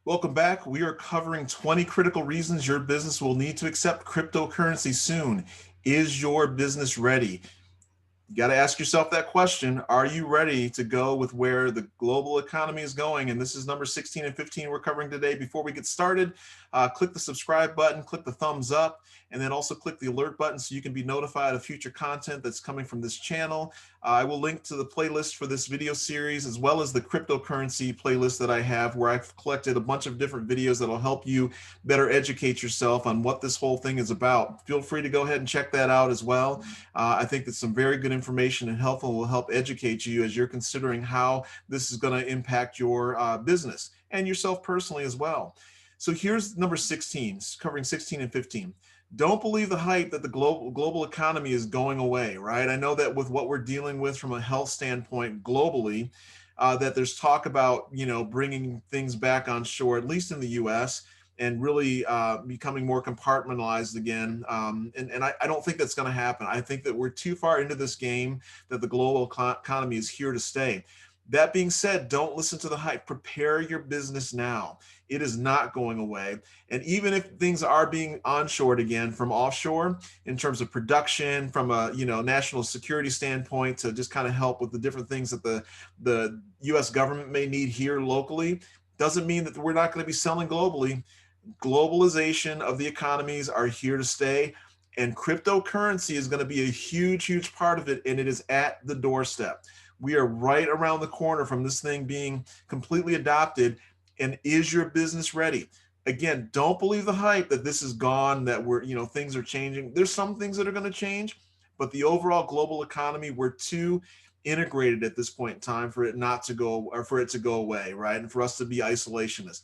Welcome back. We are covering 20 critical reasons your business will need to accept cryptocurrency soon. Is your business ready? You got to ask yourself that question. Are you ready to go with where the global economy is going? And this is number 16 and 15 we're covering today. Before we get started, click the subscribe button, click the thumbs up, and then also click the alert button so you can be notified of future content that's coming from this channel. I will link to the playlist for this video series as well as the cryptocurrency playlist that I have, where I've collected a bunch of different videos that'll help you better educate yourself on what this whole thing is about. Feel free to go ahead and check that out as well. I think that's some very good information and helpful, will help educate you as you're considering how this is going to impact your business and yourself personally as well. So here's number 16, covering 16 and 15. Don't believe the hype that the global economy is going away, right? I know that with what we're dealing with from a health standpoint globally, that there's talk about, bringing things back on shore, at least in the U.S., and really becoming more compartmentalized again. And I don't think that's going to happen. I think that we're too far into this game, that the global economy is here to stay. That being said, don't listen to the hype. Prepare your business now. It is not going away. And even if things are being onshored again from offshore in terms of production, from a national security standpoint, to just kind of help with the different things that the U.S. government may need here locally, doesn't mean that we're not going to be selling globally. Globalization of the economies are here to stay, and cryptocurrency is going to be a huge, huge part of it, and it is at the doorstep. We are right around the corner from this thing being completely adopted. And is your business ready? Again, don't believe the hype that this is gone, that things are changing. There's some things that are going to change, but the overall global economy, we're too integrated at this point in time for it not to go, or for it to go away, right? And for us to be isolationist.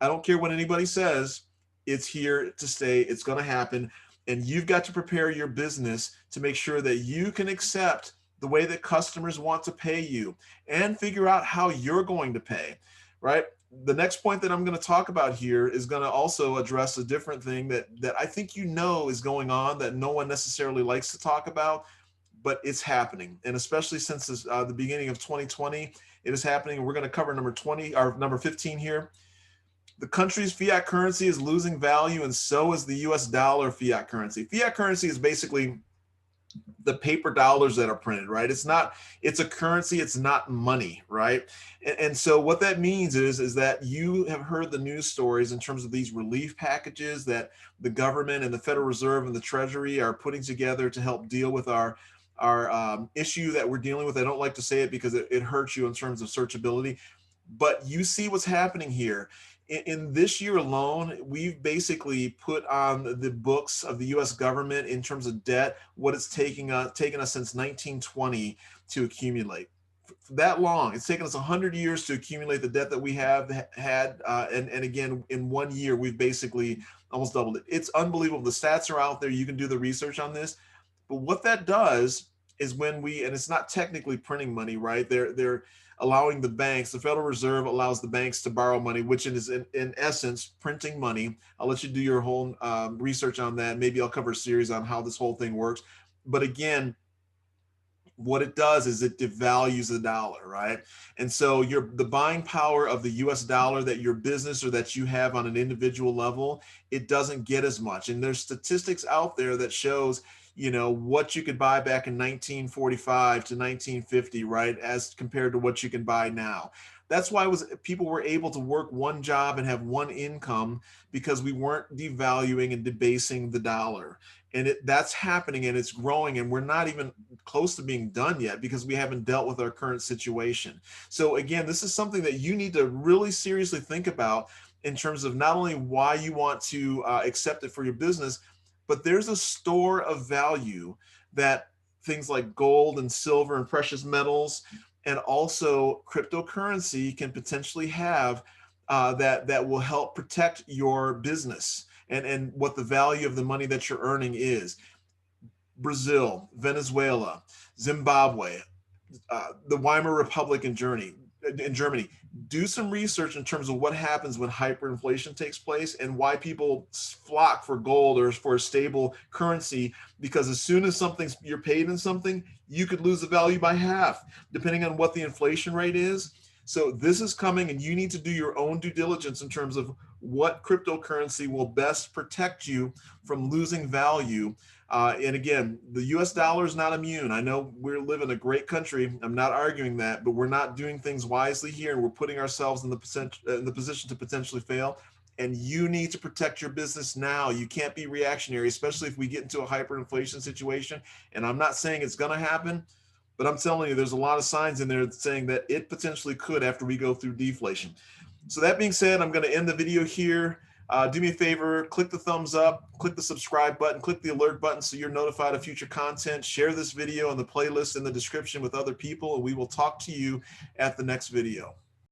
I don't care what anybody says. It's here to stay. It's going to happen. And you've got to prepare your business to make sure that you can accept the way that customers want to pay you and figure out how you're going to pay, right? The next point that I'm going to talk about here is going to also address a different thing that I think is going on, that no one necessarily likes to talk about, but it's happening. And especially since the beginning of 2020, it is happening. And we're going to cover number 20 or number 15 here. The country's fiat currency is losing value, and so is the US dollar fiat currency. Fiat currency is basically the paper dollars that are printed, right? It's a currency, it's not money, right? And so what that means is that you have heard the news stories in terms of these relief packages that the government and the Federal Reserve and the Treasury are putting together to help deal with our issue that we're dealing with. I don't like to say it because it hurts you in terms of searchability, but you see what's happening here. In this year alone, we've basically put on the books of the U.S. government in terms of debt what it's taken us since 1920 to accumulate. That long. It's taken us 100 years to accumulate the debt that we have had. And again, in 1 year, we've basically almost doubled it. It's unbelievable. The stats are out there. You can do the research on this. But what that does is and it's not technically printing money, right? They're allowing the banks, the Federal Reserve allows the banks to borrow money, which is in essence printing money. I'll let you do your whole research on that. Maybe I'll cover a series on how this whole thing works. But again, what it does is it devalues the dollar, right? And so the buying power of the US dollar that your business or that you have on an individual level, it doesn't get as much. And there's statistics out there that shows what you could buy back in 1945 to 1950, right, as compared to what you can buy now. That's why people were able to work one job and have one income, because we weren't devaluing and debasing the dollar. And that's happening, and it's growing, and we're not even close to being done yet because we haven't dealt with our current situation. So again, this is something that you need to really seriously think about in terms of not only why you want to accept it for your business, but there's a store of value that things like gold and silver and precious metals and also cryptocurrency can potentially have that will help protect your business and what the value of the money that you're earning is. Brazil, Venezuela, Zimbabwe, the Weimar Republic in Germany. Do some research in terms of what happens when hyperinflation takes place and why people flock for gold or for a stable currency, because as soon as you're paid in something, you could lose the value by half, depending on what the inflation rate is. So this is coming, and you need to do your own due diligence in terms of what cryptocurrency will best protect you from losing value. And again, the US dollar is not immune. I know we live in a great country. I'm not arguing that, but we're not doing things wisely here, and we're putting ourselves in the position to potentially fail. And you need to protect your business now. You can't be reactionary, especially if we get into a hyperinflation situation. And I'm not saying it's going to happen, but I'm telling you, there's a lot of signs in there saying that it potentially could after we go through deflation. So that being said, I'm going to end the video here. Do me a favor, click the thumbs up, click the subscribe button, click the alert button so you're notified of future content. Share this video and the playlist in the description with other people, and we will talk to you at the next video.